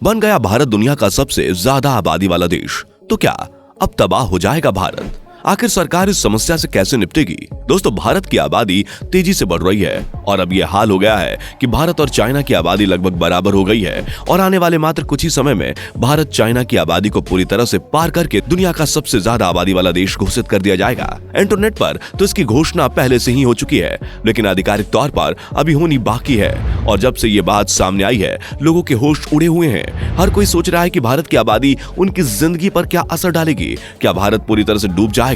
बन गया भारत दुनिया का सबसे ज्यादा आबादी वाला देश। तो क्या अब तबाह हो जाएगा भारत? आखिर सरकार इस समस्या से कैसे निपटेगी? दोस्तों, भारत की आबादी तेजी से बढ़ रही है और अब यह हाल हो गया है कि भारत और चाइना की आबादी लगभग बराबर हो गई है और आने वाले मात्र कुछ ही समय में भारत चाइना की आबादी को पूरी तरह से पार करके दुनिया का सबसे ज्यादा आबादी वाला देश घोषित कर दिया जाएगा। इंटरनेट पर तो इसकी घोषणा पहले से ही हो चुकी है, लेकिन आधिकारिक तौर पर अभी होनी बाकी है। और जब से ये बात सामने आई है, लोगों के होश उड़े हुए हैं। हर कोई सोच रहा है कि भारत की आबादी उनकी जिंदगी पर क्या असर डालेगी। क्या भारत पूरी तरह से डूब जाएगा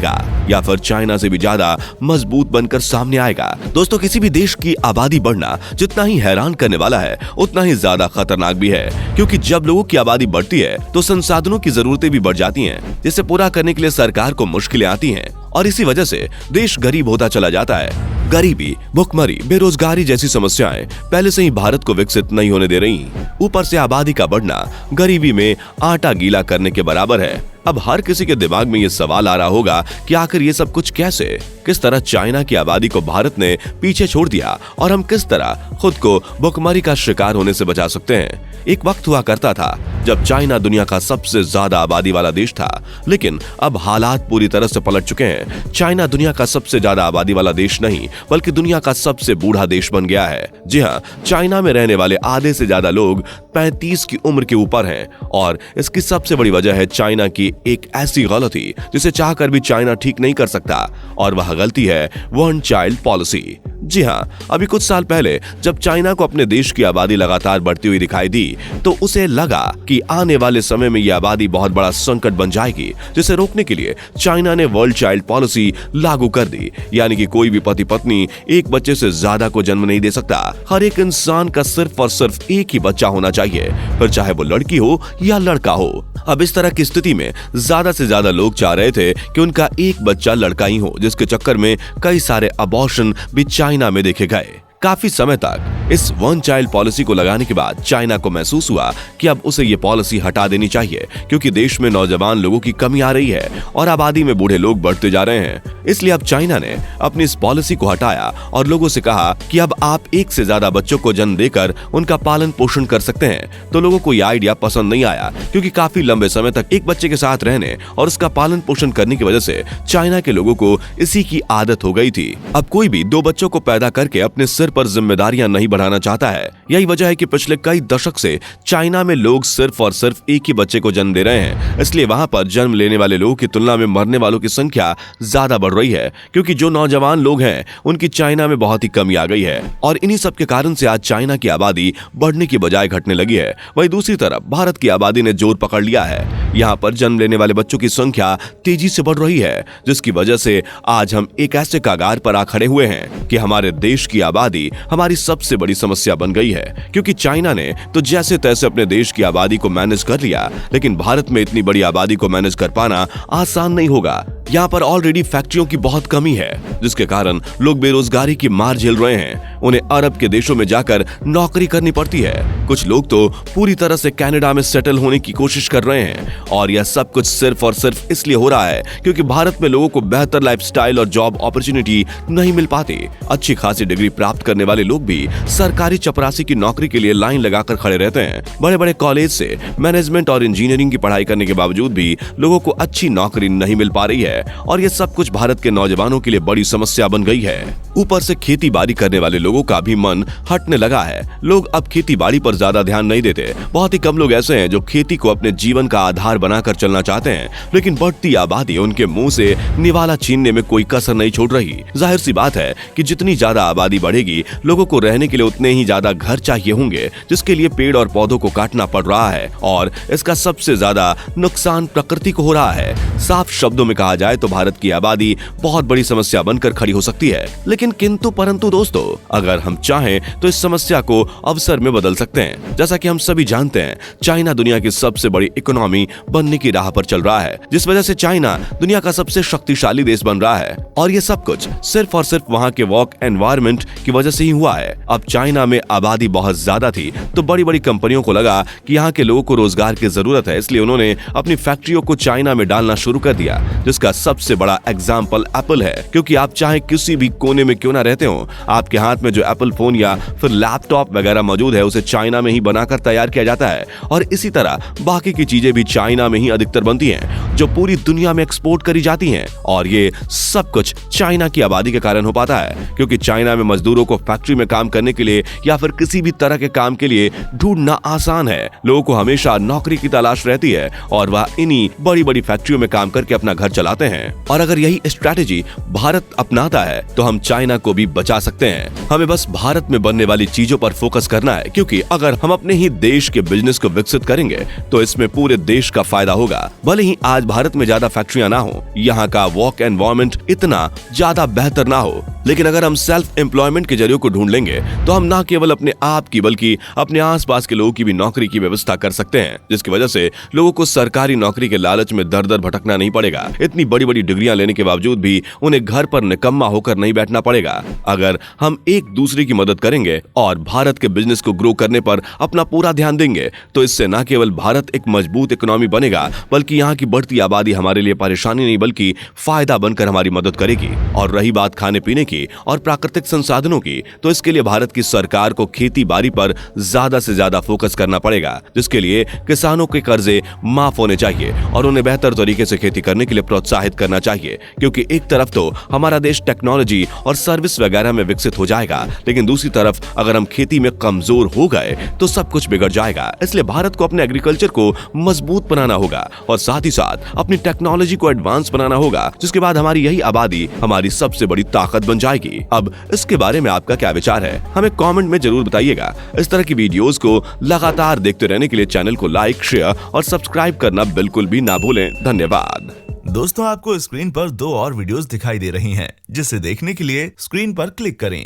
या फिर चाइना से भी ज्यादा मजबूत बनकर सामने आएगा? दोस्तों, किसी भी देश की आबादी बढ़ना जितना ही हैरान करने वाला है, उतना ही ज्यादा खतरनाक भी है, क्योंकि जब लोगों की आबादी बढ़ती है तो संसाधनों की जरूरतें भी बढ़ जाती हैं, जिसे पूरा करने के लिए सरकार को मुश्किलें आती हैं और इसी वजह से देश गरीब होता चला जाता है। गरीबी, भुखमरी, बेरोजगारी जैसी समस्याएं पहले से ही भारत को विकसित नहीं होने दे रही। ऊपर से आबादी का बढ़ना गरीबी में आटा गीला करने के बराबर है। अब हर किसी के दिमाग में ये सवाल आ रहा होगा कि आखिर ये सब कुछ कैसे, किस तरह चाइना की आबादी को भारत ने पीछे छोड़ दिया और हम किस तरह खुद को भुखमरी का शिकार होने से बचा सकते हैं। एक वक्त हुआ करता था जब चाइना दुनिया का सबसे ज्यादा आबादी वाला देश था, लेकिन अब हालात पूरी तरह से पलट चुके हैं। चाइना दुनिया का सबसे ज्यादा आबादी वाला देश नहीं, बल्कि दुनिया का सबसे बूढ़ा देश बन गया है। जी हाँ, चाइना में रहने वाले आधे से ज्यादा लोग 35 की उम्र के ऊपर हैं और इसकी सबसे बड़ी वजह है चाइना की एक ऐसी गलती जिसे चाहकर भी चाइना ठीक नहीं कर सकता, और वह गलती है वन चाइल्ड पॉलिसी। जी हाँ, अभी कुछ साल पहले जब चाइना को अपने देश की आबादी लगातार बढ़ती हुई दिखाई दी तो उसे लगा कि आने वाले समय में यह आबादी बहुत बड़ा संकट बन जाएगी, जिसे रोकने के लिए चाइना ने वर्ल्ड चाइल्ड पॉलिसी लागू कर दी। यानी कि कोई भी पति पत्नी एक बच्चे से ज्यादा को जन्म नहीं दे सकता। हर एक इंसान का सिर्फ और सिर्फ एक ही बच्चा होना चाहिए, फिर चाहे वो लड़की हो या लड़का हो। अब इस तरह की स्थिति में ज्यादा से ज्यादा लोग चाह रहे थे कि उनका एक बच्चा लड़का ही हो, जिसके चक्कर में कई सारे अबॉर्शन भी चाइना में देखे गए। काफी समय तक इस वन चाइल्ड पॉलिसी को लगाने के बाद चाइना को महसूस हुआ कि अब उसे ये पॉलिसी हटा देनी चाहिए, क्योंकि देश में नौजवान लोगों की कमी आ रही है और आबादी में बूढ़े लोग बढ़ते जा रहे हैं। इसलिए अब चाइना ने अपनी इस पॉलिसी को हटाया और लोगों से कहा कि अब आप एक से ज्यादा बच्चों को जन्म देकर उनका पालन पोषण कर सकते हैं। तो लोगों को यह आइडिया पसंद नहीं आया, क्योंकि काफी लंबे समय तक एक बच्चे के साथ रहने और उसका पालन पोषण करने की वजह से चाइना के लोगों को इसी की आदत हो गई थी। अब कोई भी 2 बच्चों को पैदा करके अपने सिर पर जिम्मेदारियां नहीं बढ़ाना चाहता है। यही वजह है कि पिछले कई दशक से चाइना में लोग सिर्फ और सिर्फ एक ही बच्चे को जन्म दे रहे हैं। इसलिए वहां पर जन्म लेने वाले लोगों की तुलना में मरने वालों की संख्या ज्यादा बढ़ रही है, क्योंकि जो नौजवान लोग हैं उनकी चाइना में बहुत ही कमी आ गई है और इन्हीं सब के कारण से आज चाइना की आबादी बढ़ने की बजाय घटने लगी है। वहीं दूसरी तरफ भारत की आबादी ने जोर पकड़ लिया है। यहाँ पर जन्म लेने वाले बच्चों की संख्या तेजी से बढ़ रही है, जिसकी वजह से आज हम एक ऐसे कगार पर आ खड़े हुए हैं कि हमारे देश की आबादी हमारी सबसे बड़ी समस्या बन गई है। क्योंकि चाइना ने तो जैसे तैसे अपने देश की आबादी को मैनेज कर लिया, लेकिन भारत में इतनी बड़ी आबादी को मैनेज कर पाना आसान नहीं होगा। यहाँ पर ऑलरेडी फैक्ट्रियों की बहुत कमी है, जिसके कारण लोग बेरोजगारी की मार झेल रहे हैं। उन्हें अरब के देशों में जाकर नौकरी करनी पड़ती है। कुछ लोग तो पूरी तरह से कनाडा में सेटल होने की कोशिश कर रहे हैं और यह सब कुछ सिर्फ और सिर्फ इसलिए हो रहा है क्योंकि भारत में लोगों को बेहतर लाइफस्टाइल और जॉब अपॉर्चुनिटी नहीं मिल पाती। अच्छी खासी डिग्री प्राप्त करने वाले लोग भी सरकारी चपरासी की नौकरी के लिए लाइन लगाकर खड़े रहते हैं। बड़े बड़े कॉलेज से मैनेजमेंट और इंजीनियरिंग की पढ़ाई करने के बावजूद भी लोगों को अच्छी नौकरी नहीं मिल पा रही है और यह सब कुछ भारत के नौजवानों के लिए बड़ी समस्या बन गई है। ऊपर से खेती बाड़ी करने वाले लोगों का भी मन हटने लगा है। लोग अब खेती बाड़ी पर ज्यादा ध्यान नहीं देते। बहुत ही कम लोग ऐसे हैं जो खेती को अपने जीवन का आधार बनाकर चलना चाहते हैं, लेकिन बढ़ती आबादी उनके मुंह से निवाला छीनने में कोई कसर नहीं छोड़ रही। जाहिर सी बात है कि जितनी ज्यादा आबादी बढ़ेगी, लोगों को रहने के लिए उतने ही ज्यादा घर चाहिए होंगे, जिसके लिए पेड़ और पौधों को काटना पड़ रहा है और इसका सबसे ज्यादा नुकसान प्रकृति को हो रहा है। साफ शब्दों में कहा जाए तो भारत की आबादी बहुत बड़ी समस्या बनकर खड़ी हो सकती है। लेकिन किंतु परंतु दोस्तों, अगर हम चाहें तो इस समस्या को अवसर में बदल सकते हैं। जैसा कि हम सभी जानते हैं, चाइना दुनिया की सबसे बड़ी इकोनॉमी बनने की राह पर चल रहा है, जिस वजह से चाइना दुनिया का सबसे शक्तिशाली देश बन रहा है और ये सब कुछ सिर्फ और सिर्फ वहाँ के वर्क एनवायरनमेंट की वजह से ही हुआ है। अब चाइना में आबादी बहुत ज्यादा थी तो बड़ी बड़ी कंपनियों को लगा कि यहाँ के लोगों को रोजगार की जरूरत है, इसलिए उन्होंने अपनी फैक्ट्रियों को चाइना में डालना शुरू कर दिया, जिसका सबसे बड़ा एग्जाम्पल एप्पल है, क्योंकि आप चाहे किसी भी कोने में क्यों ना रहते हो, आपके हाथ में जो एप्पल फोन या फिर लैपटॉप वगैरह मौजूद है उसे चाइना में ही बनाकर तैयार किया जाता है। और इसी तरह बाकी की चीजें भी चाइना में ही अधिकतर बनती हैं, जो पूरी दुनिया में एक्सपोर्ट करी जाती हैं। और ये सब कुछ चाइना की आबादी के कारण हो पाता है, क्योंकि चाइना में मजदूरों को फैक्ट्री में काम करने के लिए या फिर किसी भी तरह के काम के लिए ढूंढना आसान है। लोगों को हमेशा नौकरी की तलाश रहती है और वह इन्हीं बड़ी बड़ी फैक्ट्रियों में काम करके अपना घर चलाते हैं। और अगर यही स्ट्रैटेजी भारत अपनाता है तो हम चाइना को भी बचा सकते हैं। हमें बस भारत में बनने वाली चीजों पर फोकस करना है, क्योंकि अगर हम अपने ही देश के बिजनेस को विकसित करेंगे तो इसमें पूरे देश का फायदा होगा। भले ही आज भारत में ज्यादा फैक्ट्रियां ना हो, यहाँ का वर्क एनवायरनमेंट इतना ज्यादा बेहतर ना हो, लेकिन अगर हम सेल्फ एम्प्लॉयमेंट के जरिए को ढूंढ लेंगे तो हम न केवल अपने आप की बल्कि अपने आसपास के लोगों की भी नौकरी की व्यवस्था कर सकते हैं, जिसकी वजह से लोगों को सरकारी नौकरी के लालच में दर दर भटकना नहीं पड़ेगा। इतनी बड़ी बड़ी डिग्रियां लेने के बावजूद भी उन्हें घर पर निकम्मा होकर नहीं बैठना पड़ेगा। अगर हम एक दूसरे की मदद करेंगे और भारत के बिजनेस को ग्रो करने पर अपना पूरा ध्यान देंगे तो इससे न केवल भारत एक मजबूत इकोनॉमी बनेगा, बल्कि यहाँ की बढ़ती आबादी हमारे लिए परेशानी नहीं बल्कि फायदा बनकर हमारी मदद करेगी। और रही बात खाने पीने की और प्राकृतिक संसाधनों की, तो इसके लिए भारत की सरकार को खेती बाड़ी पर ज्यादा से ज्यादा फोकस करना पड़ेगा, जिसके लिए किसानों के कर्जे माफ होने चाहिए और उन्हें बेहतर तरीके से खेती करने के लिए प्रोत्साहित करना चाहिए। क्योंकि एक तरफ तो हमारा देश टेक्नोलॉजी और सर्विस वगैरह में विकसित हो जाएगा, लेकिन दूसरी तरफ अगर हम खेती में कमजोर हो गए तो सब कुछ बिगड़ जाएगा। इसलिए भारत को अपने एग्रीकल्चर को मजबूत बनाना होगा और साथ ही साथ अपनी टेक्नोलॉजी को एडवांस बनाना होगा, जिसके बाद हमारी यही आबादी हमारी सबसे बड़ी ताकत बन जाएगी। अब इसके बारे में आपका क्या विचार है, हमें कमेंट में जरूर बताइएगा। इस तरह की वीडियोस को लगातार देखते रहने के लिए चैनल को लाइक, शेयर और सब्सक्राइब करना बिल्कुल भी ना भूलें। धन्यवाद। दोस्तों, आपको स्क्रीन पर 2 और वीडियोस दिखाई दे रही हैं, जिसे देखने के लिए स्क्रीन पर क्लिक करें।